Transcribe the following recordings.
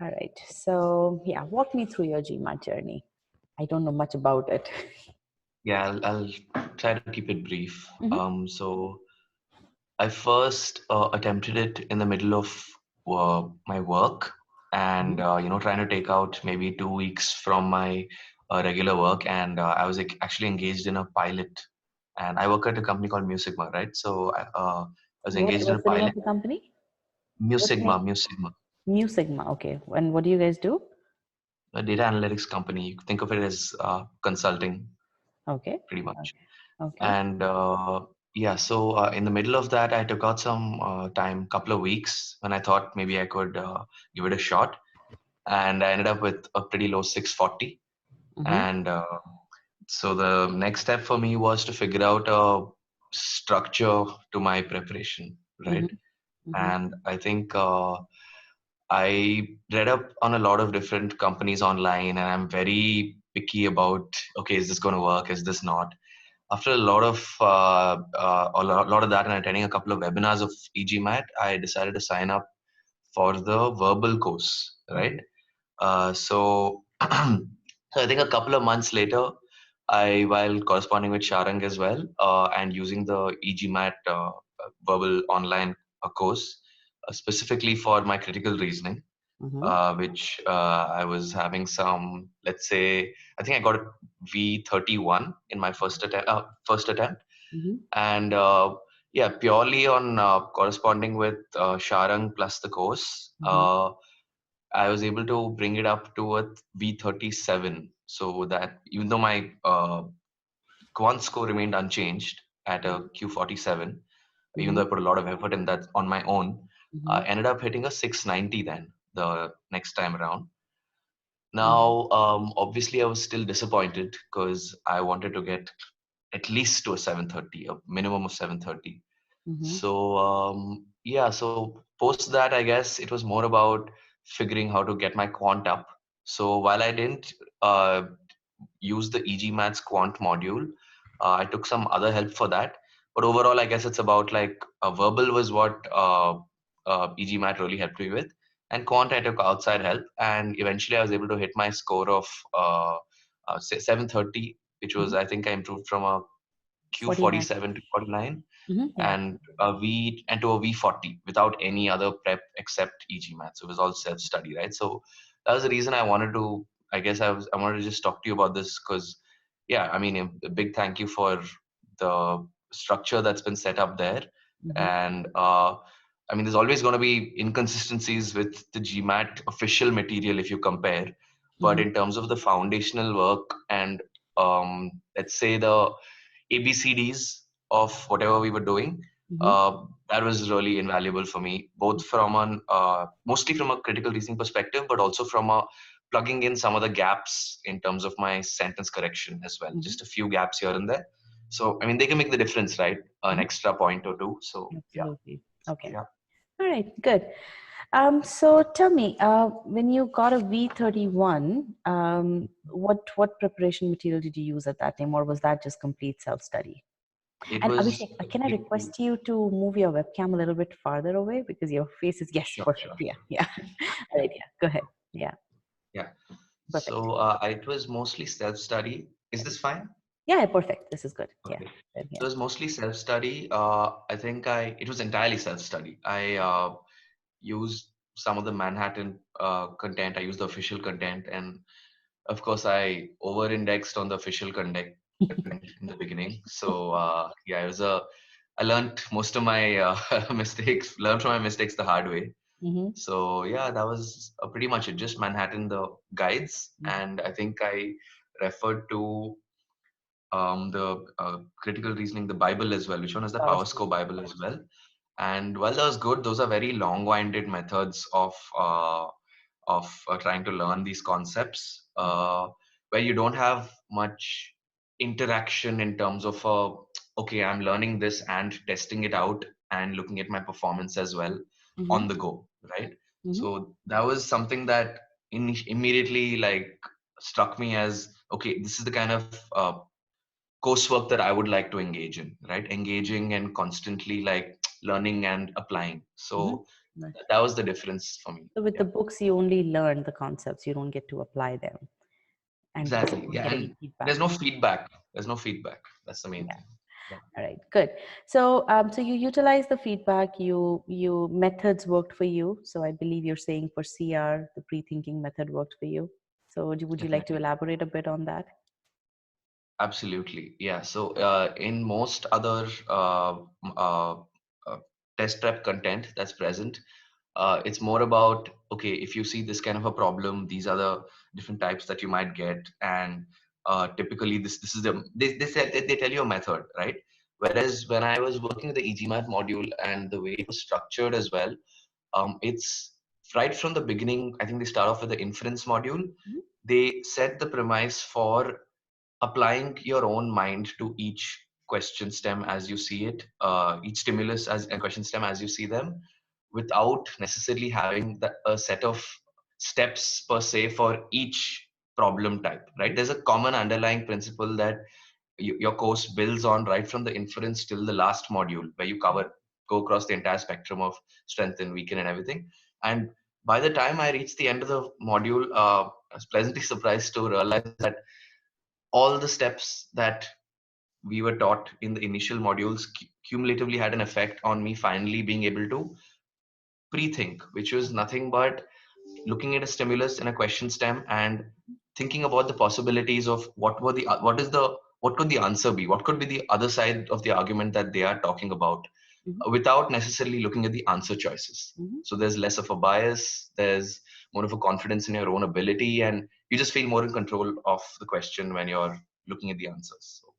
All right. So yeah, walk me through your GMAT journey. I don't know much about it. Yeah, I'll try to keep it brief. Mm-hmm. So I first attempted it in the middle of my work, and trying to take out maybe 2 weeks from my regular work, and I was actually engaged in a pilot, and I work at a company called Musigma, right? So I was engaged in a What's the name of pilot. the company? What's the Musigma, name? Musigma, Mu Sigma. Okay. And what do you guys do? a data analytics company. You can think of it as consulting, Okay. pretty much. Okay. Okay. And yeah, so in the middle of that, I took out some time, couple of weeks, when I thought maybe I could give it a shot, and I ended up with a pretty low 640. Mm-hmm. And so the next step for me was to figure out a structure to my preparation, right? Mm-hmm. Mm-hmm. And I think I read up on a lot of different companies online, and I'm very picky about, okay, is this going to work? Is this not? After a lot of that and attending a couple of webinars of e-GMAT, I decided to sign up for the verbal course, right? So, so I think a couple of months later, while corresponding with Sharang as well, and using the e-GMAT verbal online course, specifically for my critical reasoning, Mm-hmm. which I was having some, let's say, I think I got a V31 in my first attempt, Mm-hmm. and yeah, purely on corresponding with Sharang plus the course, Mm-hmm. I was able to bring it up to a V37. So that even though my quant score remained unchanged at a Q47, even though Mm-hmm. I put a lot of effort in that on my own, Mm-hmm. I ended up hitting a 690 then the next time around. Mm-hmm. Now, obviously, I was still disappointed because I wanted to get at least to a 730, a minimum of 730. Mm-hmm. So, yeah, so post that, I guess it was more about figuring how to get my quant up. So, while I didn't use the e-GMAT's quant module, I took some other help for that. But overall, I guess it's about like verbal was what e-GMAT really helped me with. And quant, I took outside help. And eventually, I was able to hit my score of 730, which was, I think I improved from a 49. Q47 to 49 Mm-hmm. Yeah. and to a V40 without any other prep except e-GMAT. So it was all self-study, right? So that was the reason I wanted to. I guess I wanted to just talk to you about this because, yeah, I mean, a big thank you for the structure that's been set up there, Mm-hmm. and I mean, there's always going to be inconsistencies with the GMAT official material if you compare, but Mm-hmm. in terms of the foundational work and let's say the ABCDs of whatever we were doing, Mm-hmm. that was really invaluable for me, both from an mostly from a critical reasoning perspective, but also from a plugging in some of the gaps in terms of my sentence correction as well. Mm-hmm. Just a few gaps here and there. So I mean, they can make the difference, right? An Mm-hmm. extra point or two. So yeah, Absolutely. Okay. yeah. All right. Good. So tell me, when you got a V31, what preparation material did you use at that time, or was that just complete self-study? It And was Abhishek, can I request you to move your webcam a little bit farther away because your face is, yes, sure, perfect. sure. Yeah, yeah. All right, yeah. Go ahead. Yeah, Yeah. perfect. So it was mostly self-study. Is this fine? Yeah, perfect. This is good. Yeah, Okay. then, So yeah. it was mostly self-study. I think it was entirely self-study. I used some of the Manhattan content. I used the official content, and of course, I over-indexed on the official content in the beginning. So yeah, I learned most of my mistakes. Learned from my mistakes the hard way. Mm-hmm. So yeah, that was pretty much it. Just Manhattan the guides, and I think I referred to the critical reasoning, the Bible as well, which one is the Power Power score. Score Bible as well. And while that was good, those are very long-winded methods of trying to learn these concepts, where you don't have much interaction in terms of okay, I'm learning this and testing it out and looking at my performance as well Mm-hmm. on the go, right? Mm-hmm. So that was something that immediately like struck me as, okay, this is the kind of coursework that I would like to engage in, right? Engaging and constantly like learning and applying. Mm-hmm. So Right. That was the difference for me. So with the Yeah, books, you only learn the concepts. You don't get to apply them, and plus you exactly. don't Yeah, get any and feedback. there's no feedback. There's no feedback. That's the main Yeah. thing. Yeah. All right. Good. So, so you utilize the feedback. You methods worked for you. So I believe you're saying for CR, the pre-thinking method worked for you. So would you like to Definitely. elaborate a bit on that? Absolutely. Yeah. So in most other uh, uh, test prep content that's present, it's more about, okay, if you see this kind of a problem, these are the different types that you might get. And typically this is they tell you a method, right? Whereas when I was working with the e-GMAT module and the way it was structured as well, it's right from the beginning. I think they start off with the inference module. Mhm. They set the premise for applying your own mind to each question stem as you see it, each stimulus as a question stem as you see them, without necessarily having a set of steps per se for each problem type, right? There's a common underlying principle that your course builds on right from the inference till the last module, where you go across the entire spectrum of strength and weaken and everything. And by the time I reached the end of the module, I was pleasantly surprised to realize that all the steps that we were taught in the initial modules cumulatively had an effect on me finally being able to pre-think, which was nothing but looking at a stimulus in a question stem and thinking about the possibilities of what could the answer be, what could be the other side of the argument that they are talking about, Mhm. without necessarily looking at the answer choices. Mhm. So there's less of a bias, there's more of a confidence in your own ability, and you just feel more in control of the question when you're looking at the answers. So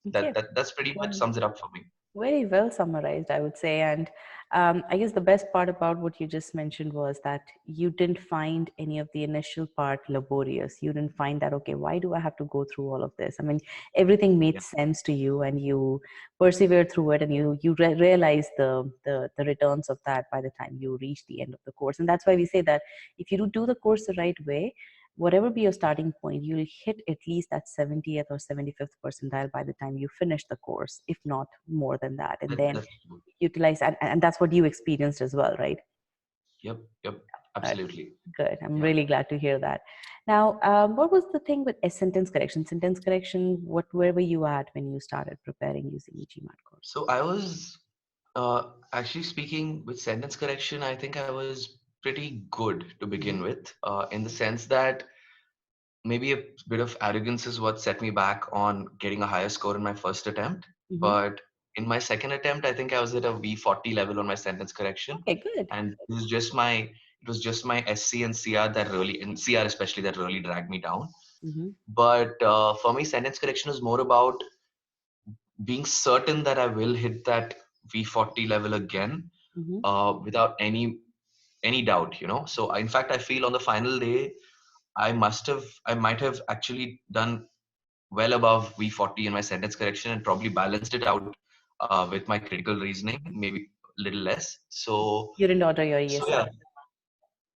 Okay. that's pretty much sums it up for me. Very well summarized, I would say. And I guess the best part about what you just mentioned was that you didn't find any of the initial part laborious. You didn't find that, okay, why do I have to go through all of this? I mean, everything made Yeah, sense to you and you persevered through it, and you realize the returns of that by the time you reach the end of the course. And that's why we say that if you do the course the right way, whatever be your starting point, you'll hit at least that 70th or 75th percentile by the time you finish the course, if not more than that. And then that's true. utilize, and that's what you experienced as well, right? Yep, All right, absolutely. good. I'm Yeah. really glad to hear that. Now, what was the thing with a sentence correction? Sentence correction, where were you at when you started preparing using the GMAT course? So I was actually speaking with sentence correction. I think I was pretty good to begin Mm-hmm. with, in the sense that maybe a bit of arrogance is what set me back on getting a higher score in my first attempt. Mm-hmm. But in my second attempt, I think I was at a V40 level on my sentence correction, Okay, good. and it was just my SC and CR that really, and CR especially, that really dragged me down. Mm-hmm. But for me, sentence correction is more about being certain that I will hit that V40 level again, Mm-hmm. without any doubt. So in fact, I feel on the final day, I might have actually done well above V40 in my sentence correction and probably balanced it out with my critical reasoning, maybe a little less. You didn't order your So ESR. yeah.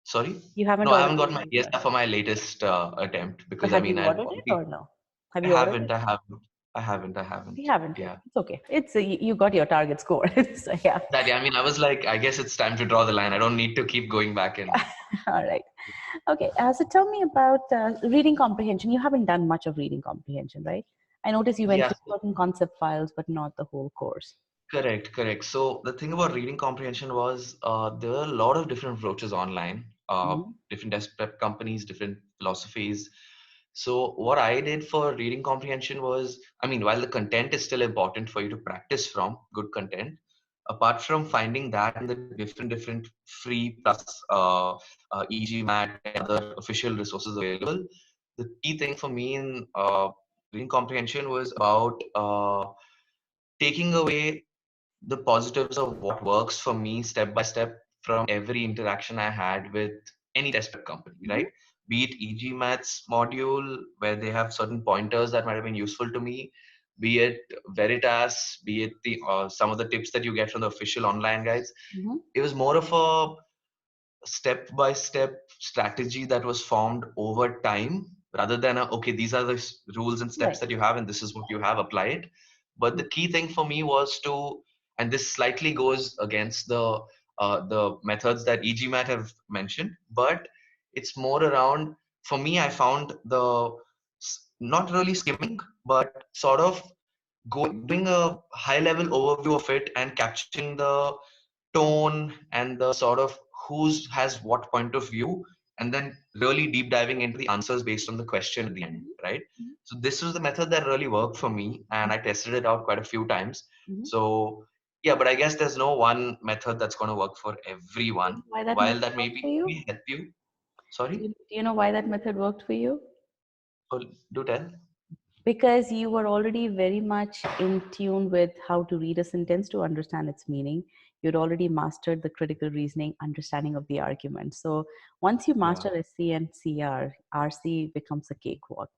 Sorry. You haven't No, I ordered haven't your got my ESR. ESR for my latest attempt, But because I have mean you I've ordered it already. or no? Have I you ordered haven't. it? I haven't. I haven't. I You haven't. haven't yet. Yeah. It's okay. It's you got your target score. So yeah. Exactly. I mean, I was like, I guess it's time to draw the line. I don't need to keep going back and. All right. Okay. So tell me about reading comprehension. You haven't done much of reading comprehension, right? I noticed you went Yeah. through certain concept files, but not the whole course. Correct. So the thing about reading comprehension was, there were a lot of different approaches online, Mm-hmm. different test prep companies, different philosophies. So what I did for reading comprehension was, I mean, while the content is still important for you to practice from, good content, apart from finding that in the different free plus e-GMAT and other official resources available, the key thing for me in reading comprehension was about taking away the positives of what works for me step by step from every interaction I had with any test prep company, Mm-hmm. right? Be it e-GMAT's module, where they have certain pointers that might have been useful to me, be it Veritas, be it the some of the tips that you get from the official online guides. Mm-hmm. It was more of a step by step strategy that was formed over time, rather than okay, these are the rules and steps Right. that you have and this is what you have, apply it. But the key thing for me was to, and this slightly goes against the the methods that e-GMAT have mentioned, but it's more around, for me, I found not really skimming, but sort of doing a high level overview of it and capturing the tone and the sort of who's has what point of view, and then really deep diving into the answers based on the question at the end, right? Mhm. So this was the method that really worked for me, and I tested it out quite a few times. Mhm. So yeah, but I guess there's no one method that's going to work for everyone. Why that While method that worked for maybe you? we help you. Sorry, Do you know why that method worked for you? oh, do tell. Because you were already very much in tune with how to read a sentence to understand its meaning. You'd already mastered the critical reasoning understanding of the argument. So once you Yeah. master SC and CR, RC becomes a cakewalk,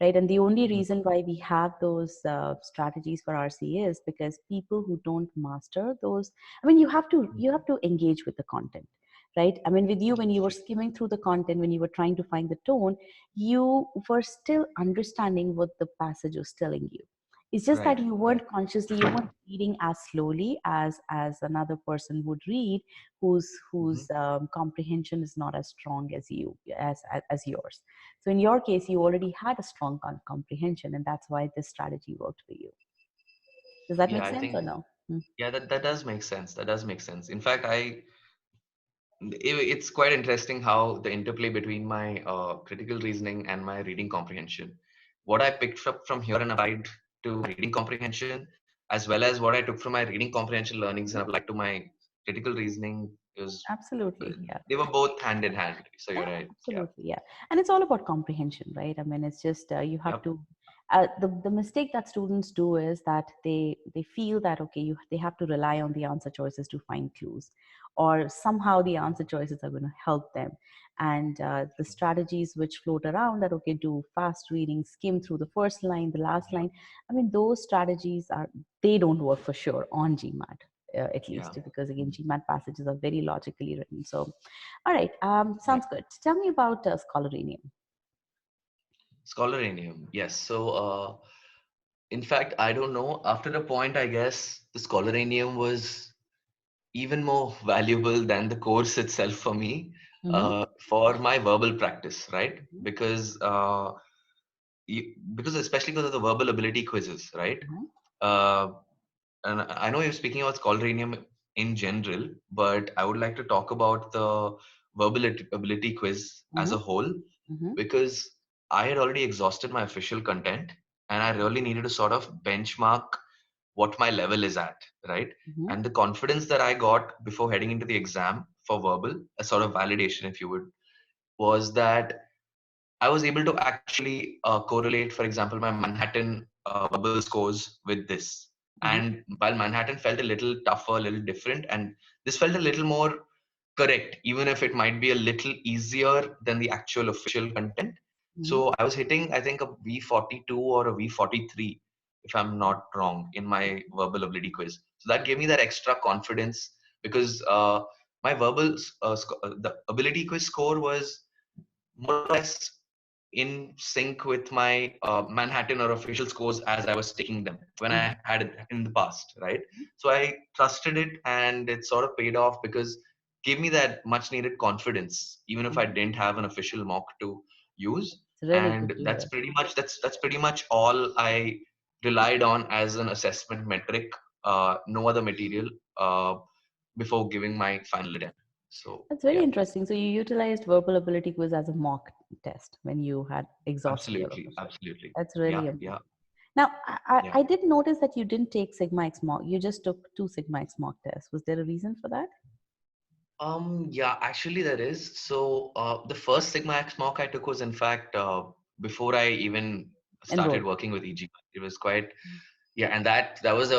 right? And the only Mhm. reason why we have those strategies for RC is because people who don't master those, I mean, you have to engage with the content, right? I mean, with you, when you were skimming through the content, when you were trying to find the tone, you were still understanding what the passage was telling you. It's just that Right, you right. weren't consciously, you weren't reading as slowly as another person would read, whose Mhm. comprehension is not as strong as you as yours. So in your case, you already had a strong comprehension, and that's why this strategy worked for you. Does that Yeah, make I sense or think, no? Hmm. yeah, that does make sense. That does make sense. In fact, it's quite interesting how the interplay between my critical reasoning and my reading comprehension, what I picked up from here and applied to my reading comprehension, as well as what I took from my reading comprehension learnings and applied to my critical reasoning, is Absolutely, yeah. they were both hand in hand. So Yeah, you're right. Yeah. absolutely. Yeah. And it's all about comprehension, right? I mean, it's just you have Yep. to. The mistake that students do is that they feel that okay, they have to rely on the answer choices to find clues, or somehow the answer choices are going to help them. And the strategies which float around that okay, do fast reading, skim through the first line, the last Yeah. line. I mean, those strategies they don't work for sure on GMAT. At Yeah. least because again GMAT passages are very logically written, so all right, Right. sounds good. Tell me about Scholaranium. Scholaranium. Yes. So, in fact, I don't know. After a point, I guess the Scholaranium was even more valuable than the course itself for me, Mm-hmm. for my verbal practice, right? Because especially because of the verbal ability quizzes, right? Mm-hmm. Uh, and I know you're speaking about Scholaranium in general, but I would like to talk about the verbal ability quiz as Mm-hmm. a whole, Mm-hmm. because I had already exhausted my official content and I really needed to sort of benchmark what my level is at, right? Mm-hmm. And the confidence that I got before heading into the exam for verbal, a sort of validation, if you would, was that I was able to actually correlate, for example, my Manhattan verbal scores with this. Mm-hmm. And while Manhattan felt a little tougher, a little different, and this felt a little more correct, even if it might be a little easier than the actual official content. Mm-hmm. So I was hitting, I think, a V42 or a V43, if I'm not wrong, in my verbal ability quiz. So that gave me that extra confidence because my the ability quiz score was more or less in sync with my Manhattan or official scores as I was taking them when I had it in the past, right? So I trusted it and it sort of paid off because gave me that much needed confidence, even if I Mm-hmm. didn't have an official mock to use. It's really And good to that's hear. pretty much that's pretty much all I relied on as an assessment metric. No other material before giving my final attempt. So That's very yeah, interesting. So you utilized verbal ability quiz as a mock test when you had exhausted your absolutely, official. absolutely. That's Yeah, really yeah, amazing. Now, yeah. I did notice that you didn't take Sigma X mock. You just took two Sigma X mock tests. Was there a reason for that? Yeah, actually there is. So, the first Sigma X mock I took was in fact, before I even started Enrolled. working with e-GMAT. It was quite, yeah, and that was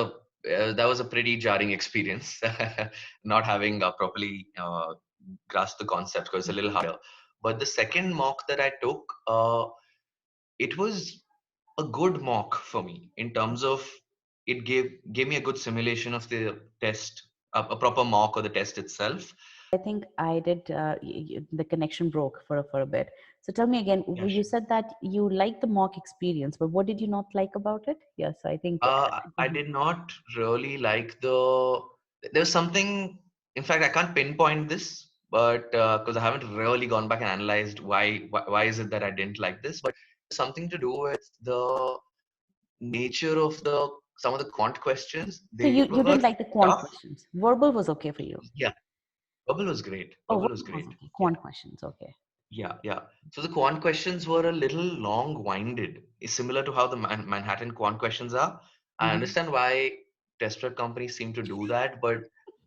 a pretty jarring experience, not having properly grasped the concept because it's a little harder. But the second mock that I took, it was a good mock for me in terms of it gave me a good simulation of the test, a proper mock or the test itself. I think I did. The connection broke for a bit. So tell me again. Yeah, You said that you liked the mock experience, but what did you not like about it? Yes, I think. I did not really like the. There's something. In fact, I can't pinpoint this, but because I haven't really gone back and analyzed why is it that I didn't like this, but something to do with the nature of the some of the quant questions. So They you were didn't like the quant tough. questions. Verbal was okay for you. Yeah, verbal was great. Oh, Verbal was verbal was great. okay. Yeah. Quant questions, okay. Yeah, yeah. So the quant questions were a little long-winded, similar to how the Manhattan quant questions are. I Hmm. understand why test prep companies seem to do that, but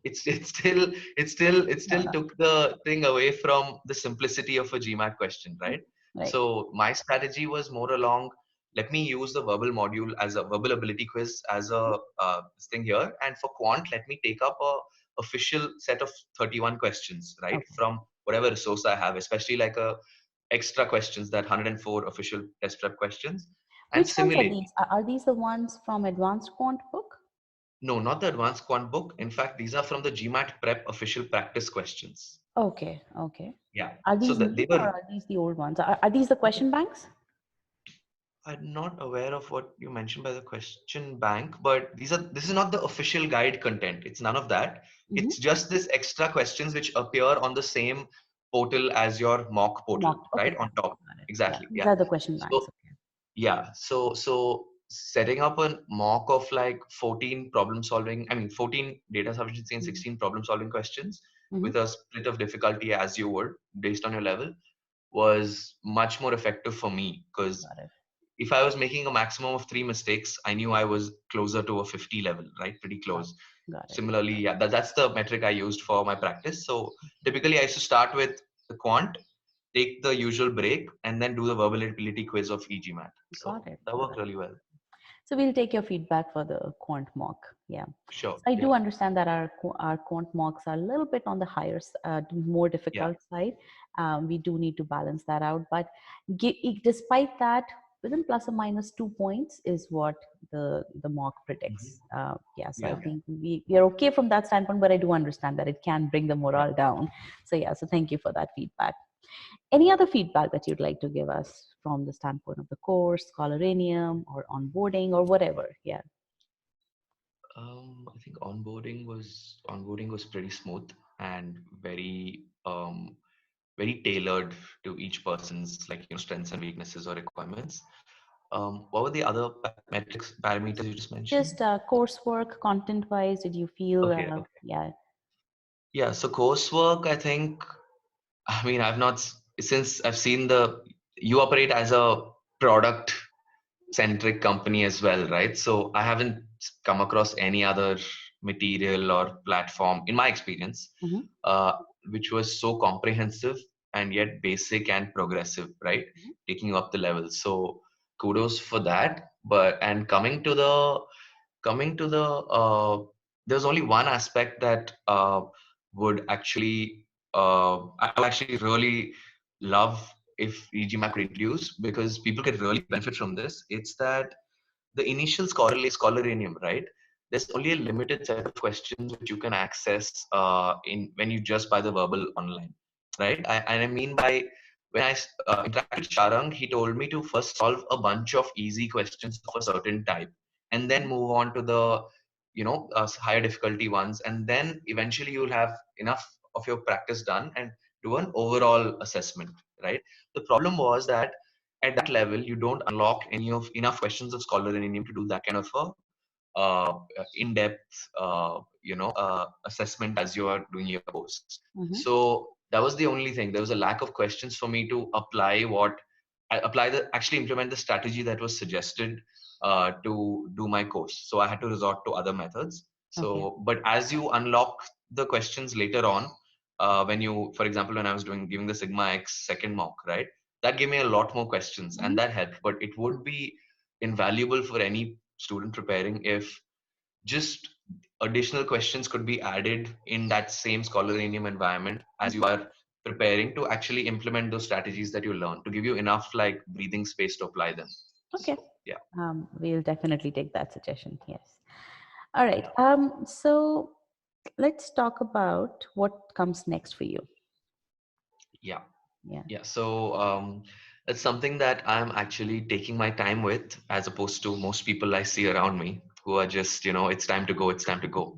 it No, still no, took the thing away from the simplicity of a GMAT question, right? right. So my strategy was more along, let me use the verbal module as a verbal ability quiz as a this thing here, and for quant, let me take up a official set of 31 questions, right, Okay. from whatever resource I have, especially like a extra questions, that 104 official test prep questions, and Which ones are simulate. these? Are these the ones from Advanced Quant book? No, not the advanced quant book. In fact, these are from the GMAT prep official practice questions. Okay, okay. Yeah. Are So these that new they or were. are these the old ones? Are these the question banks? I'm not aware of what you mentioned by the question bank, but this is not the official guide content. It's none of that. Hmm. It's just this extra questions which appear on the same portal as your mock portal, Mock. Okay, right? got On it, top. got it. Yeah, Exactly. these Yeah. are the question banks. So yeah. So setting up a mock of like 14 problem solving, I mean 14 data sufficiency and Okay. 16 problem solving questions Mm-hmm. with a split of difficulty as you would based on your level was much more effective for me, because Got it. if I was making a maximum of 3 mistakes, I knew I was closer to a 50 level, right? Pretty Got close. got it. Similarly, yeah, that's the metric I used for my practice. So typically I used to start with the quant, take the usual break, and then do the verbal ability quiz of e-GMAT. Got So it. that Got worked it. really well. So we'll take your feedback for the quant mock. Yeah. Sure. So I Yeah. do understand that our quant mocks are a little bit on the more Yeah. difficult side. We do need to balance that out. But despite that, within plus or minus 2 points is what the mock Mhm. predicts. Yeah. So I Yeah. think we are okay from that standpoint, but I do understand that it can bring the Yeah. morale down. So yeah. So thank you for that feedback. Any other feedback that you'd like to give us from the standpoint of the course, Scholaranium, or onboarding, or whatever? Yeah. I think onboarding was pretty smooth and very tailored to each person's, like, strengths and weaknesses or requirements. What were the other metrics parameters you just mentioned? Just coursework, content wise, did you feel, Okay, okay. yeah. Yeah, so coursework, I think, I mean, since I've seen you operate as a product centric company as well, right? So I haven't come across any other material or platform in my experience, Hmm. uh, which was so comprehensive and yet basic and progressive, right? Taking up the levels. So kudos for that. But and coming to there's only one aspect that would actually I would actually really love if e-GMAT could introduce, because people could really benefit from this. It's that the initial Scholaranium, right? There's only a limited set of questions which you can access in when you just buy the verbal online, right? And I mean by when I interacted with Sharang, he told me to first solve a bunch of easy questions of a certain type, and then move on to the higher difficulty ones, and then eventually you'll have enough of your practice done and do an overall assessment, right? The problem was that at that level you don't unlock enough questions of Scholaranium to do that kind of a in-depth assessment as you are doing your course. Hmm. So that was the only thing. There was a lack of questions for me to actually implement the strategy that was suggested to do my course. So I had to resort to other methods. Okay. So, but as you unlock the questions later on, when you, for example, when I was giving the Sigma X second mock, right, that gave me a lot more questions, Hmm. and that helped. But it would be invaluable for any student preparing if just additional questions could be added in that same Scholaranium environment as you are preparing to actually implement those strategies that you learn, to give you enough like breathing space to apply them. Okay. So yeah. We'll definitely take that suggestion. Yes. All right. Yeah. So let's talk about what comes next for you. Yeah. Yeah. Yeah. So it's something that I'm actually taking my time with, as opposed to most people I see around me who are just, it's time to go,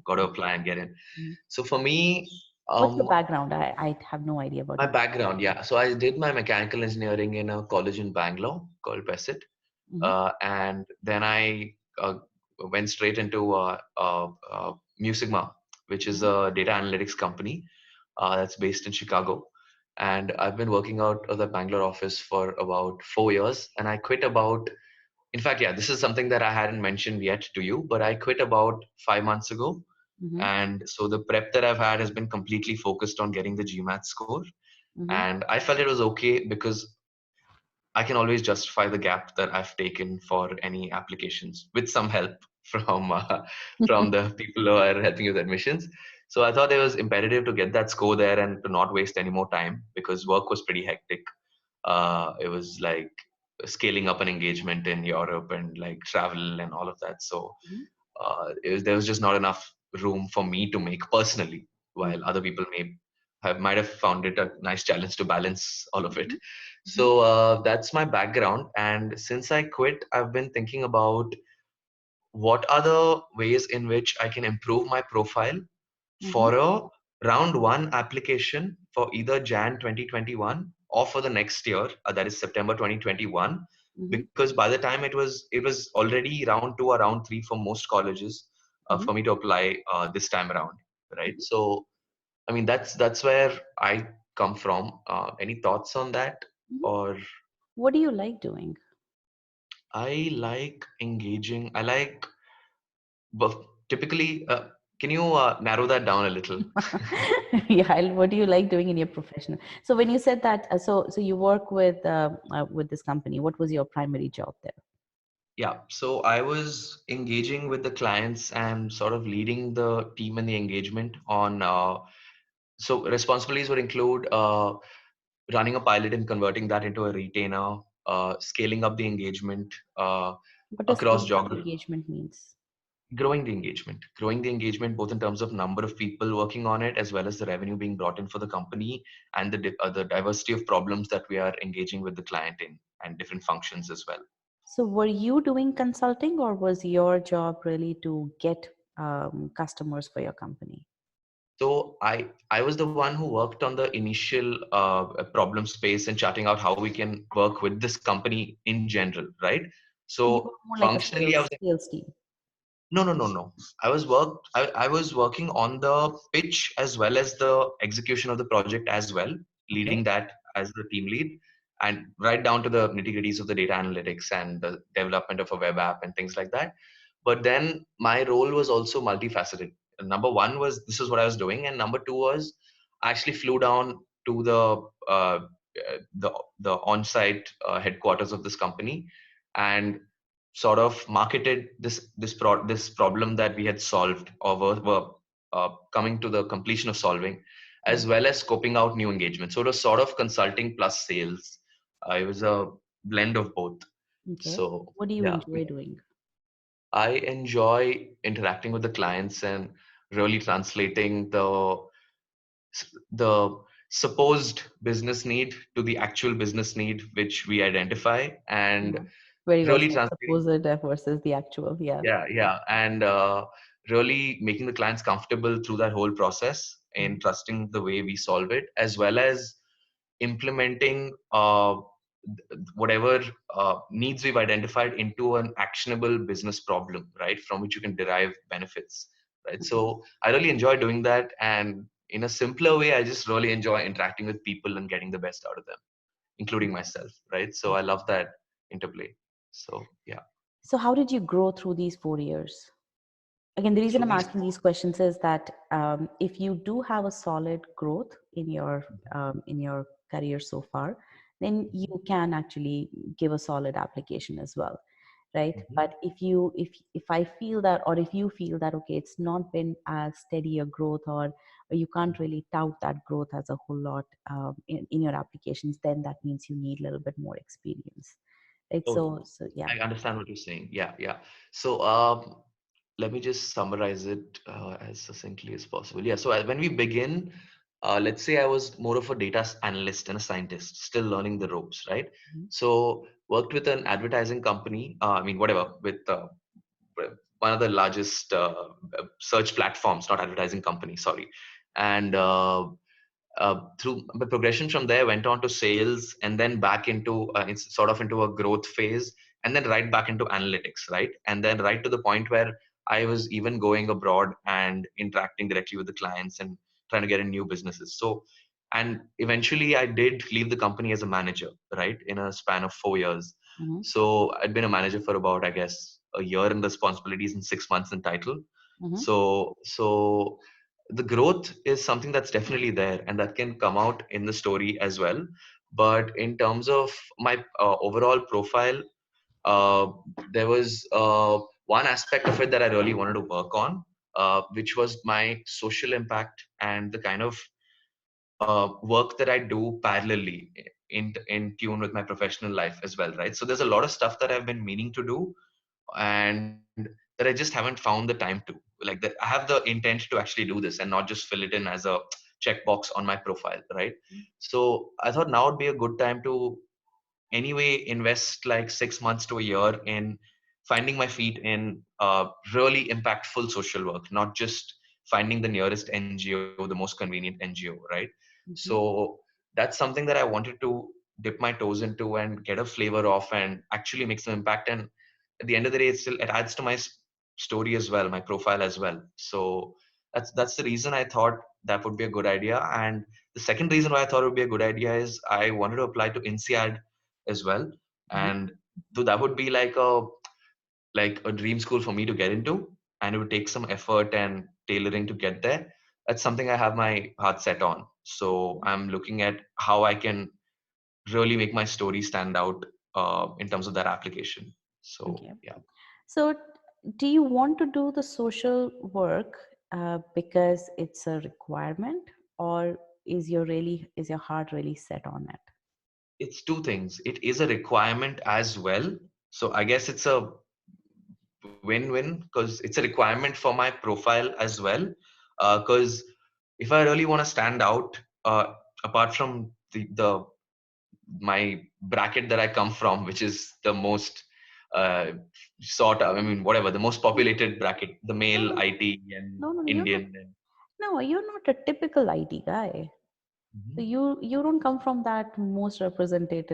got to apply and get in. Mhm. So for me, What's your um, background? I have no idea about my your. background, yeah. So I did my mechanical engineering in a college in Bangalore called Pessit. Mm-hmm. And then I went straight into Musigma, which is Mm-hmm. a data analytics company that's based in Chicago. And I've been working out of the Bangalore office for about 4 years. And I quit about, in fact, yeah, this is something that I hadn't mentioned yet to you, but I quit about 5 months ago. Mm-hmm. And so the prep that I've had has been completely focused on getting the GMAT score. Mm-hmm. And I felt it was okay because I can always justify the gap that I've taken for any applications with some help from the people who are helping you with admissions. So I thought it was imperative to get that score there and to not waste any more time because work was pretty hectic. It was like scaling up an engagement in Europe and like travel and all of that. So there was just not enough room for me to make personally, while other people might have found it a nice challenge to balance all of it. Mm-hmm. So that's my background, and since I quit, I've been thinking about what are the ways in which I can improve my profile Mm-hmm. for a round one application for either Jan 2021 or for the next year, that is September 2021. Mm-hmm. Because by the time it was already round two or round three for most colleges Mm-hmm. for me to apply this time around, right? So I mean that's where I come from. Any thoughts on that? Mm-hmm. Or What do you like doing? I like engaging. I like, but typically, can you narrow that down a little? Yeah, what do you like doing in your profession? So when you said that, so you work with this company. What was your primary job there? Yeah, so I was engaging with the clients and sort of leading the team in the engagement on. So responsibilities would include running a pilot and converting that into a retainer, scaling up the engagement What does across scaling up geography, engagement means? growing the engagement both in terms of number of people working on it as well as the revenue being brought in for the company and the diversity of problems that we are engaging with the client in and different functions as well. So were you doing consulting, or was your job really to get customers for your company? So I was the one who worked on the initial problem space and charting out how we can work with this company in general, right? So you So were more like a functionally, I was sales team. no. I was working on the pitch as well as the execution of the project as well, Okay. leading that as the team lead, and right down to the nitty gritties of the data analytics and the development of a web app and things like that. But then my role was also multifaceted. Number one was this is what I was doing, and number two was I actually flew down to the on-site headquarters of this company and sort of marketed this problem that we had solved or were coming to the completion of solving, Mm. as well as scoping out new engagements. So it was sort of consulting plus sales. It was a blend of both. Okay. So What do you yeah, enjoy doing? I enjoy interacting with the clients and really translating the supposed business need to the actual business need which we identify and Yeah. Very well really said. translating. Suppose it versus the actual. Yeah. Yeah, and really making the clients comfortable through that whole process Mm. and trusting the way we solve it, as well as implementing whatever needs we've identified into an actionable business problem, right, from which you can derive benefits, right? Okay. So I really enjoy doing that, and in a simpler way, I just really enjoy interacting with people and getting the best out of them, including myself, right? So I love that interplay. So yeah. So how did you grow through these 4 years? Again, the reason Through I'm these. asking these questions is that if you do have a solid growth in your career so far, then you can actually give a solid application as well, right? Mhm. But if I feel that, or if you feel that, okay, it's not been as steady a growth, or you can't really tout that growth as a whole lot in your applications, then that means you need a little bit more experience, right? Oh, So yeah. I understand what you're saying. Yeah. So let me just summarize it as succinctly as possible. Yeah. So when we begin, let's say I was more of a analyst and a scientist, still learning the ropes, right? Mhm. So worked with an advertising company. I mean, whatever, with one of the largest search platforms, not advertising company, sorry. And through the progression from there, went on to sales, and then back into it's sort of into a growth phase, and then right back into analytics, right? And then right to the point where I was even going abroad and interacting directly with the clients and trying to get in new businesses. So, and eventually I did leave the company as a manager, right, in a span of 4 years. Mm-hmm. So I'd been a manager for about, I guess, a year in responsibilities and 6 months in title. Mm-hmm. So the growth is something that's definitely there, and that can come out in the story as well. But in terms of my overall profile, uh, there was one aspect of it that I really wanted to work on, which was my social impact and the kind of work that I do parallelly in tune with my professional life as well, right? So there's a lot of stuff that I've been meaning to do, and that I just haven't found the time to. Like that, I have the intent to actually do this and not just fill it in as a checkbox on my profile, right? So I thought now would be a good time to anyway invest like 6 months to a year in finding my feet in really impactful social work, not just finding the nearest NGO, the most convenient NGO, right? Mm-hmm. So that's something that I wanted to dip my toes into and get a flavor of and actually make some impact. And at the end of the day, it adds to my story as well, my profile as well. So that's the reason I thought that would be a good idea. And the second reason why I thought it would be a good idea is I wanted to apply to INSEAD as well. Mm-hmm. And so that would be like a dream school for me to get into, and it would take some effort and tailoring to get there. That's something I have my heart set on. So I'm looking at how I can really make my story stand out in terms of that application. So Okay. yeah. So, do you want to do the social work because it's a requirement, or is your heart really set on it? It's two things. It is a requirement as well. So I guess it's a win-win because it's a requirement for my profile as well. Because if I really want to stand out, apart from the my bracket that I come from, which is the most uh, sort of, I mean, whatever, the most populated bracket, the No, male no, IT and no, no, no. You're not. Indian. And, No, you're not a typical IT guy. So Mhm. you don't come from that most represented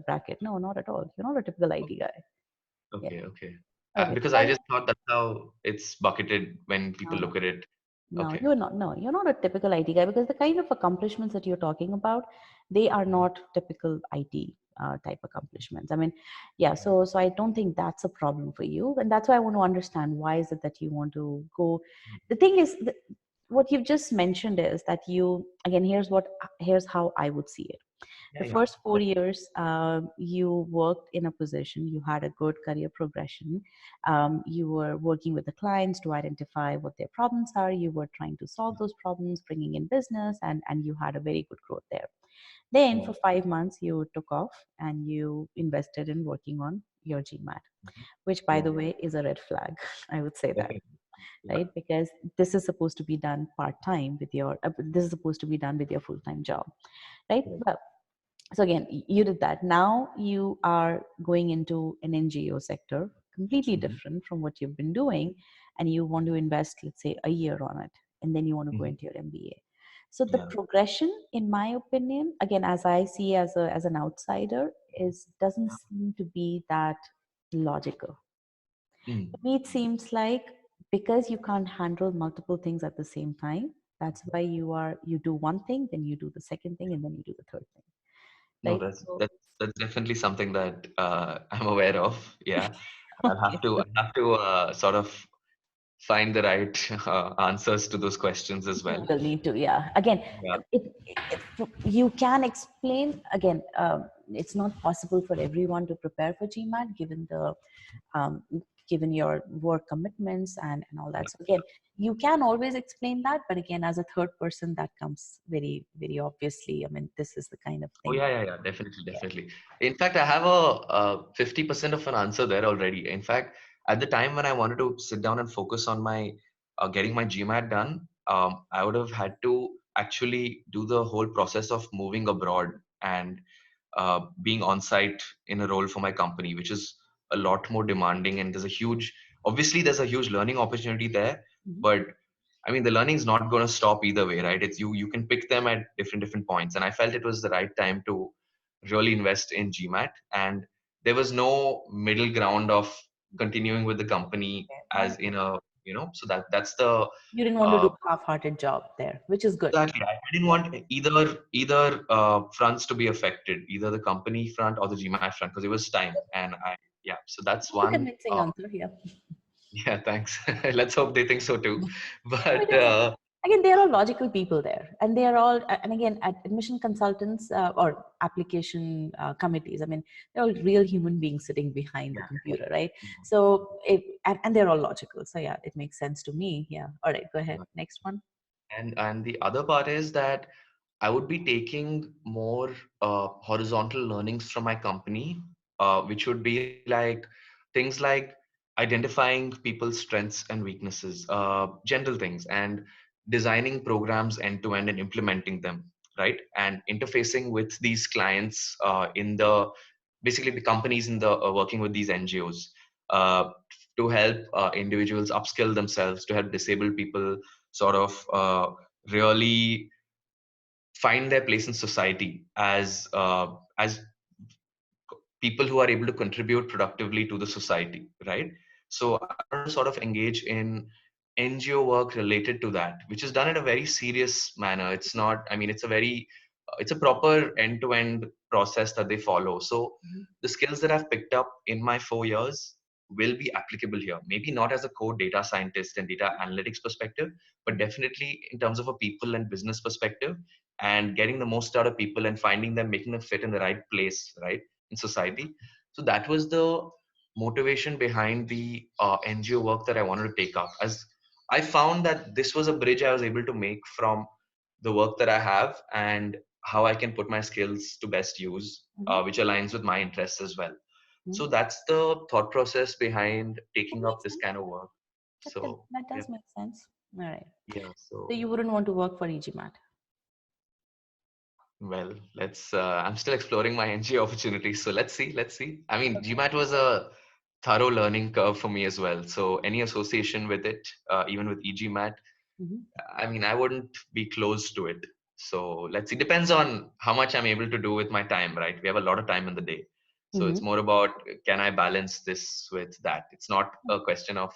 bracket. No, not at all. You're not a typical IT guy. Yeah. Okay, okay. Okay. Because I just thought that's how it's bucketed when people No, no. look at it. No, Okay. you're not. No, you're not a typical IT guy because the kind of accomplishments that you're talking about, they are Mhm. not typical IT type accomplishments. I mean, yeah. So I don't think that's a problem for you, and that's why I want to understand why is it that you want to go. The thing is, what you've just mentioned is that you again. Here's how I would see it. Yeah, The yeah. first 4 years, you worked in a position, you had a good career progression. You were working with the clients to identify what their problems are. You were trying to solve those problems, bringing in business, and you had a very good growth there. Then, Yeah. for 5 months, you took off and you invested in working on your GMAT, which, by Yeah. the way, is a red flag. I would say that, Definitely. Yeah. right? Because this is supposed to be done part time with this is supposed to be done with your full time job, right? Correct. Well, so again, you did that. Now you are going into an NGO sector, completely Mhm. different from what you've been doing, and you want to invest, let's say, a year on it, and then you want to go Mhm. into your MBA. So the Yeah. progression, in my opinion, again, as I see as an outsider, is doesn't seem to be that logical. Mm. To me, it seems like because you can't handle multiple things at the same time, that's why you do one thing, then you do the second thing, and then you do the third thing, No, right? that's So that's that's definitely something that I'm aware of. Yeah, okay. I'll have to sort of find the right answers to those questions as You well. will need to, yeah. Again, Yeah. you can explain. Again, it's not possible for everyone to prepare for GMAT given the um, given your work commitments and all that. So again, you can always explain that, but again, as a third person, that comes very very obviously. I mean, this is the kind of Oh thing. yeah, yeah, yeah. Definitely, Yeah. definitely. In fact, I have a 50% of an answer there already. In fact, at the time when I wanted to sit down and focus on my getting my GMAT done, I would have had to actually do the whole process of moving abroad and being on site in a role for my company, which is a lot more demanding, and obviously there's a huge learning opportunity there, Mhm. but I mean, the learning is not going to stop either way, right? It's you can pick them at different points. And I felt it was the right time to really invest in GMAT. And there was no middle ground of continuing with the company Okay. All as right. in a, so that's the, You didn't want to do uh, a half-hearted job there, which is good. exactly. I didn't Yeah. want either fronts to be affected, either the company front or the GMAT front, because it was time. And yeah, so that's That's a one. convincing answer. Yeah. Yeah, thanks. Let's hope they think so too. No, it But is. Again, they are all logical people there, and they are all, and again, admission consultants or application committees. I mean, they're all real human beings sitting behind the computer, right? So, and they're all logical. So, yeah, it makes sense to me. Yeah. All right, go ahead. yeah. Next one. And the other part is that I would be taking more horizontal learnings from my company, which would be like things like identifying people's strengths and weaknesses, general things, and designing programs end to end and implementing them, right? And interfacing with these clients in the basically the companies in the working with these NGOs uh, to help individuals upskill themselves, to help disabled people sort of really find their place in society as people who are able to contribute productively to the society, right? So I wanted to sort of engage in NGO work related to that, which is done in a very serious manner. It's not, I mean, it's a proper end-to-end process that they follow. So Mhm. the skills that I've picked up in my 4 years will be applicable here. Maybe not as a core data scientist and data analytics perspective, but definitely in terms of a people and business perspective, and getting the most out of people and finding them, making them fit in the right place, right, in society. So that was the motivation behind the NGO work that I wanted to take up. As I found that this was a bridge I was able to make from the work that I have and how I can put my skills to best use, Mhm. which aligns with my interests as well. Mhm. So that's the thought process behind That taking up makes this sense. kind of work. So That yeah, does make sense. All right. yeah. So So you wouldn't want to work for e-GMAT. well, let's. I'm still exploring my NG opportunities, so let's see. Let's see. I mean, GMAT was a thorough learning curve for me as well. So any association with it, even with e-GMAT, Mhm. I mean, I wouldn't be close to it. So let's see. Depends on how much I'm able to do with my time, right? We have a lot of time in the day, so it's Mhm. more about can I balance this with that. It's not a question of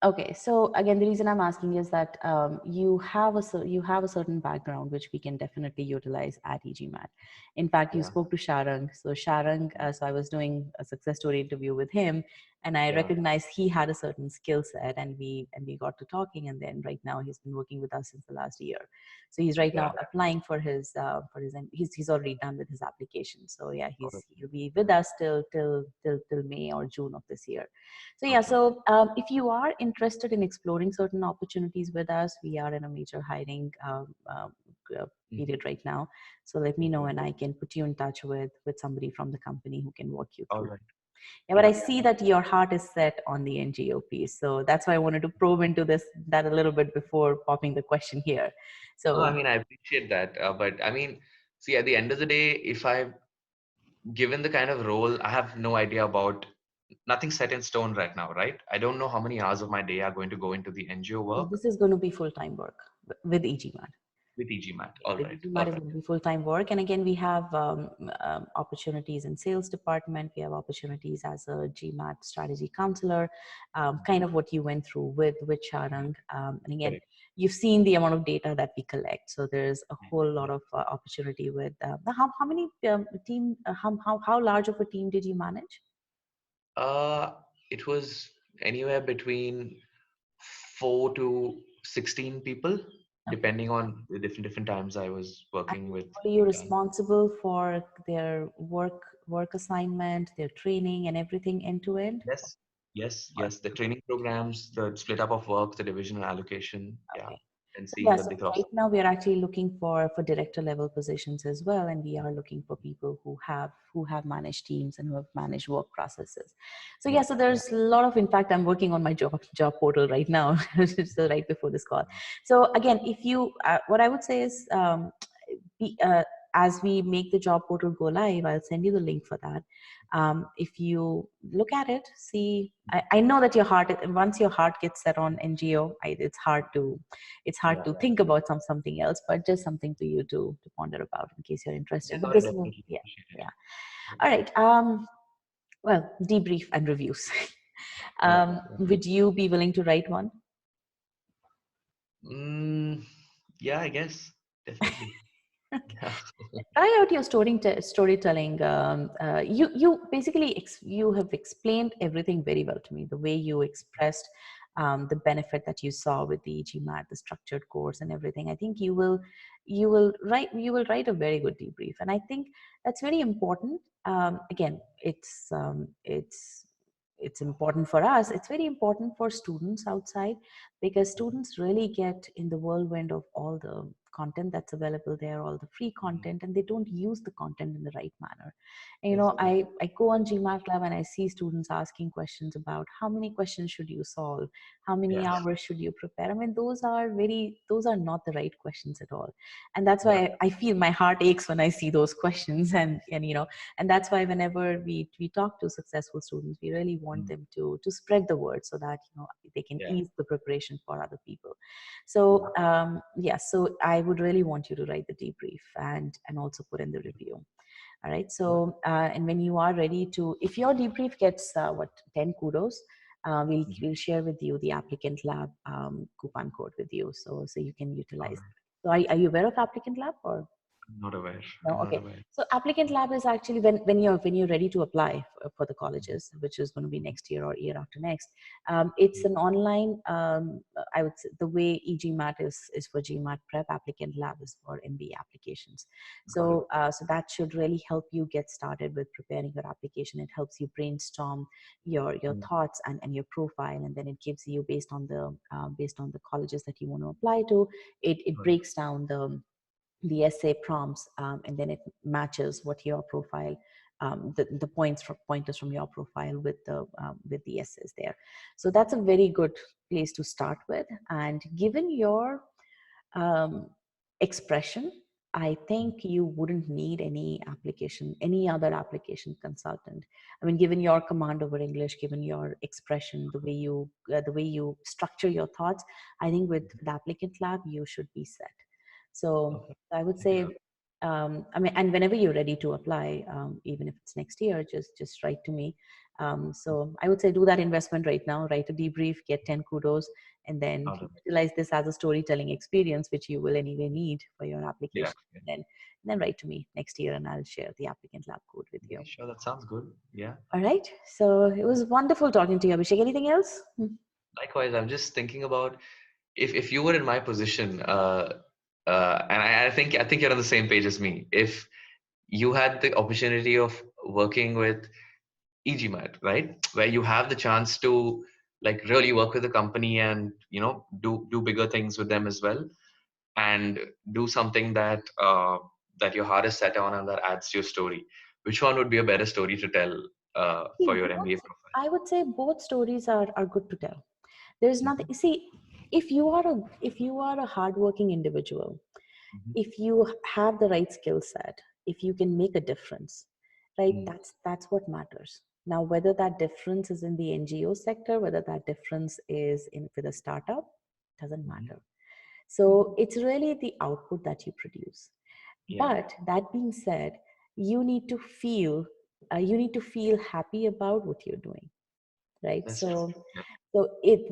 Okay, so again, the reason I'm asking is that you have a certain background which we can definitely utilize at e-GMAT. In fact, you yeah, spoke to Sharang. So Sharang, so I was doing a success story interview with him, and I yeah, recognized he had a certain skill set, and we got to talking, and then right now he's been working with us since the last year. So he's right yeah. now applying for his he's already done with his application. So yeah, Got it. he'll be with us till May or June of this year. So yeah, Okay. so if you are interested in exploring certain opportunities with us, we are in a major hiring Mhm. period right now. So let me know, Okay. and I can put you in touch with somebody from the company who can walk you All through. right. Yeah, but I Yeah. see that your heart is set on the NGO piece, so that's why I wanted to probe into that a little bit before popping the question here. No, I So mean, I appreciate that. But I mean, see, at the end of the day, if I've given the kind of role, I have no idea about nothing set in stone right now, right? I don't know how many hours of my day are going to go into the NGO work this is going to be full time work with e-GMAT. with e-GMAT. Yeah, All with right. GMAT is Perfect. going to be full-time work. And again, we have opportunities in sales department. We have opportunities as a GMAT strategy counselor, kind of what you went through with Sharang. And again, Correct. you've seen the amount of data that we collect. So there's a whole lot Yeah. of opportunity with how many team, how large of a team did you manage? Uh, it was anywhere between 4 to 16 people, Okay. depending on the different times I was And working with. were you responsible for their work assignment, their training and everything end to end? Yes, yes, yes. The training programs, the split up of work, the division and allocation, yeah, Okay. and So seeing yeah, that so they cross. right now we are actually looking for director level positions as well, and we are looking for people who have managed teams and who have managed work processes. So yeah, Yeah, so yeah. there's a lot of. In fact, I'm working on my job portal right now, so right before this call. So again, if you, what I would say is, be, as we make the job portal go live, I'll send you the link for that. If you look at it, see, I know that once your heart gets set on NGO, it's hard to think about something else, but just something for you to ponder about in case you're interested. Yeah, But I this, definitely yeah, appreciate yeah. it. All right. Well, debrief and reviews. Yeah. Would you be willing to write one? Yeah, I guess definitely. Yeah. Try out your storytelling. You basically you have explained everything very well to me. The way you expressed the benefit that you saw with the GMAT, the structured course, and everything. I think you will write a very good debrief, and I think that's very important. Again, it's important for us. It's very important for students outside, because students really get in the whirlwind of all the content that's available there, all the free content, and they don't use the content in the right manner. And, Yes. I go on GMAT Lab and I see students asking questions about how many questions should you solve, how many Yeah. hours should you prepare. I mean, those are not the right questions at all. And that's Yeah. why I feel my heart aches when I see those questions. And that's why whenever we talk to successful students, we really want them to spread the word, so that they can Yeah. ease the preparation for other people. So so I would really want you to write the debrief and also put in the review. All right. So and when you are ready to, if your debrief gets 10 kudos, we'll share with you the Applicant Lab coupon code with you, so you can All utilize. right. So are you aware of Applicant Lab, or? I'm not aware. No, I'm not okay. aware. So Applicant Lab is actually when you're ready to apply for the colleges, which is going to be next year or year after next. It's an online. I would say the way e-GMAT is for GMAT prep, Applicant Lab is for MBA applications. Got it. So that should really help you get started with preparing your application. It helps you brainstorm your thoughts and your profile, and then it gives you based on the colleges that you want to apply to. It Got it. breaks down the essay prompts, and then it matches what your profile, the pointers from your profile with the essays there. So that's a very good place to start with. And given your expression, I think you wouldn't need any other application consultant. I mean, given your command over English, given your expression, the way you structure your thoughts, I think with the Applicant Lab you should be set. So Okay. I would Yeah. say, I mean, and whenever you're ready to apply, even if it's next year, just write to me. So I would say do that investment right now, write a debrief, get 10 kudos, and then Got it. utilize this as a storytelling experience, which you will anyway need for your Yeah. application. And then write to me next year, and I'll share the Applicant Lab code with you. Okay, sure. That sounds good. Yeah. All right. So it was wonderful talking to you, Abhishek. Anything else? Likewise, I'm just thinking about if you were in my position, and I think you're on the same page as me. If you had the opportunity of working with e-GMAT, right, where you have the chance to like really work with the company and do bigger things with them as well, and do something that your heart is set on and that adds to your story. Which one would be a better story to tell See, for your MBA profile? I would say both stories are good to tell. There's nothing. See, if you are a hardworking individual, Mhm. if you have the right skill set, if you can make a difference, right? Mm. That's what matters. Now, whether that difference is in the NGO sector, whether that difference is in with a startup, doesn't Mhm. matter. So it's really the output that you produce. Yeah, But that being said, you need to feel you need to feel happy about what you're doing, right? that's true. Yeah,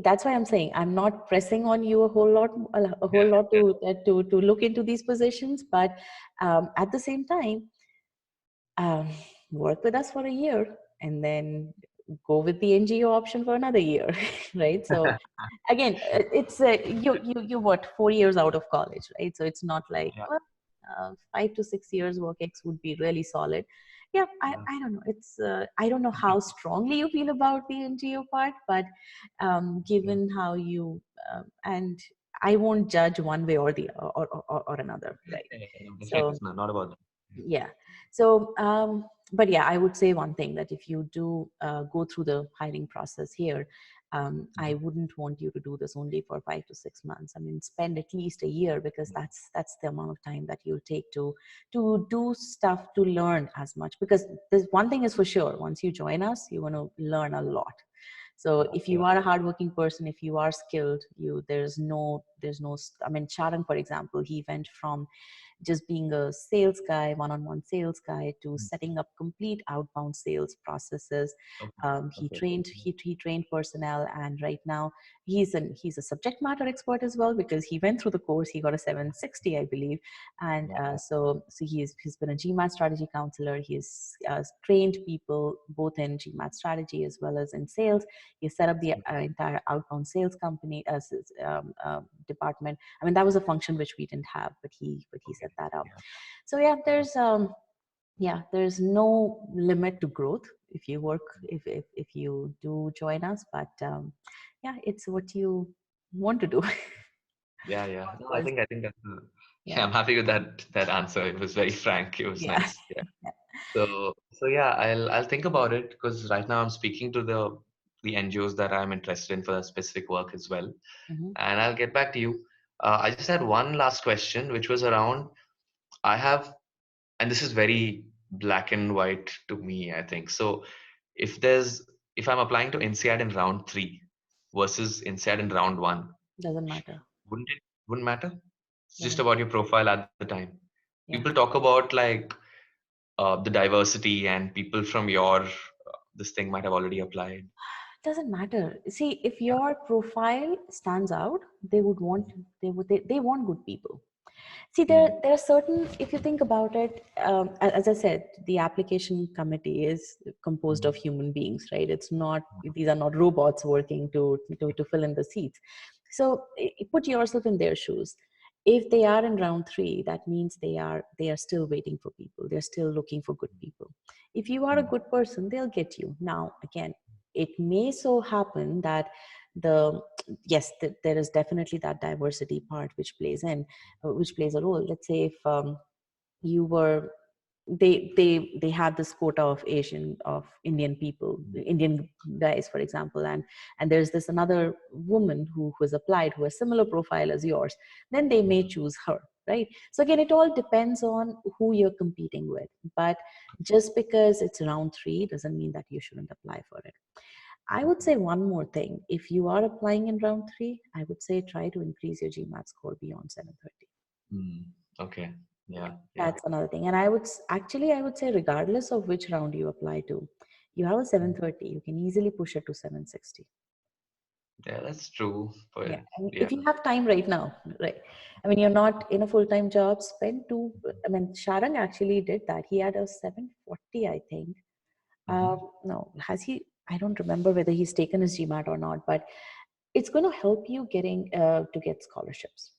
That's why I'm saying I'm not pressing on you a whole yeah, lot yeah. to look into these positions, but at the same time, um, work with us for a year and then go with the NGO option for another year, right? So again, it's you what 4 years out of college, right? So it's not like, Yeah, well, 5 to 6 years work ex would be really solid. Yeah, yeah. I don't know. It's I don't know how strongly you feel about the NGO part, but Yeah. given how you and I won't judge one way or the or another, right? Yeah, no, definitely. So It's not about that. yeah. So but yeah, I would say one thing, that if you do go through the hiring process here, I wouldn't want you to do this only for 5 to 6 months. I mean, spend at least a year, because that's the amount of time that you'll take to do stuff, to learn as much. Because there's one thing is for sure: once you join us, you want to learn a lot. So if you are a hardworking person, if you are skilled, there's no. I mean, Sharan, for example, he went from just being a sales guy, one-on-one sales guy, to setting up complete outbound sales processes. He trained personnel, and right now he's a subject matter expert as well, because he went through the course. He got a 760, I believe, and so he's been a GMAT strategy counselor. He's trained people both in GMAT strategy as well as in sales. He set up the entire outbound sales company department. I mean, that was a function which we didn't have, but he set that up. So there's no limit to growth if you work, if you do join us, but it's what you want to do. Yeah. No, I think that's I'm happy with that answer. It was very frank. It was nice. Yeah. So yeah, I'll think about it, because right now I'm speaking to the NGOs that I'm interested in for that specific work as well, and I'll get back to you. I just had one last question, which was around, I have, and this is very black and white to me, I think. So if I'm applying to INSEAD in round 3 versus INSEAD in round 1, Doesn't matter. Wouldn't matter? It's just Doesn't about your profile at the time. Yeah. People talk about like the diversity, and people from your this thing might have already applied. Doesn't matter. See, if your profile stands out, they want good people. See, there are certain, if you think about it, as I said, the application committee is composed of human beings, right? These are not robots working to fill in the seats. So put yourself in their shoes. If they are in round 3, that means they are still waiting for people. They're still looking for good people. If you are a good person, they'll get you. Now, again, it may so happen that there is definitely that diversity part which plays a role. Let's say if you were they had this quota of Indian people, Indian guys, for example, and there's this another woman who has applied, who has similar profile as yours, then they may choose her, right? So again, it all depends on who you're competing with, but just because it's round 3 doesn't mean that you shouldn't apply for it. I would say one more thing. If you are applying in round 3, I would say try to increase your GMAT score beyond 730. Okay. Yeah. That's another thing. And I would say, regardless of which round you apply to, you have a 730, you can easily push it to 760. Yeah, that's true. But Yeah. I mean, if you have time right now, right? I mean, you're not in a full-time job, Sharan actually did that. He had a 740, I think. No, has he? I don't remember whether he's taken his GMAT or not, but it's going to help you to get scholarships.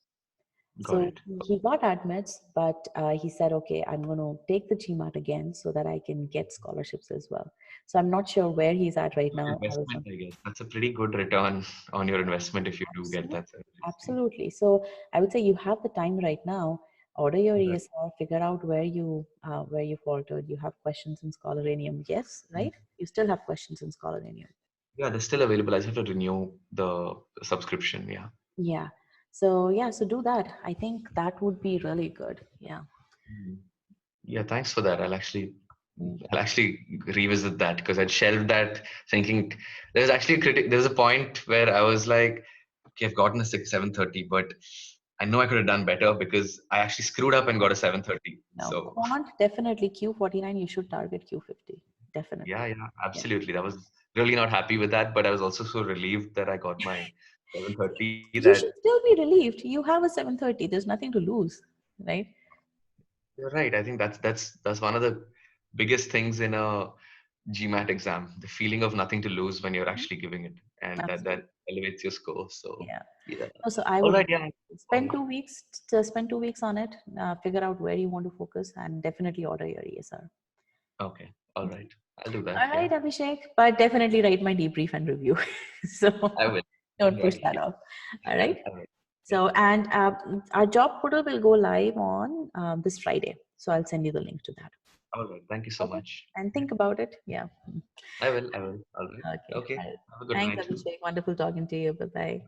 So he got admits, but he said, okay, I'm going to take the GMAT again so that I can get scholarships as well. So I'm not sure where he's at right now. Investment, I guess. That's a pretty good return on your investment if you do get that. Absolutely. So I would say you have the time right now. Order your ESR, figure out where you faltered. You have questions in Scholaranium. Yes, right? You still have questions in Scholaranium. Yeah, they're still available. I just have to renew the subscription. Yeah. Yeah. So do that. I think that would be really good. Yeah. Yeah, thanks for that. I'll actually revisit that, because I'd shelved that thinking there's actually there's a point where I was like, okay, I've gotten a 730, but I know I could have done better because I actually screwed up and got a 730. No, so quant, definitely Q49, you should target Q50. Definitely. Yeah, absolutely. That was really not happy with that, but I was also so relieved that I got my 730 You that should still be relieved. You have a 730. There's nothing to lose, right? you're right. I think that's one of the biggest things in a GMAT exam, the feeling of nothing to lose when you're actually giving it, and that elevates your score. So yeah. So I All would right, yeah. spend 2 weeks to spend 2 weeks on it, figure out where you want to focus, and definitely order your ESR. Okay. All right. I'll do that. All right, Abhishek, but definitely write my debrief and review. So I will. Don't push that off. All right. I will. So, and our job portal will go live on this Friday. So I'll send you the link to that. All right. Thank you so Okay. much. And Yeah, think about it. Yeah. I will. I will. All right. Okay. Okay. All right. Have a good Thanks, night. Abhishek. Wonderful talking to you. Bye bye.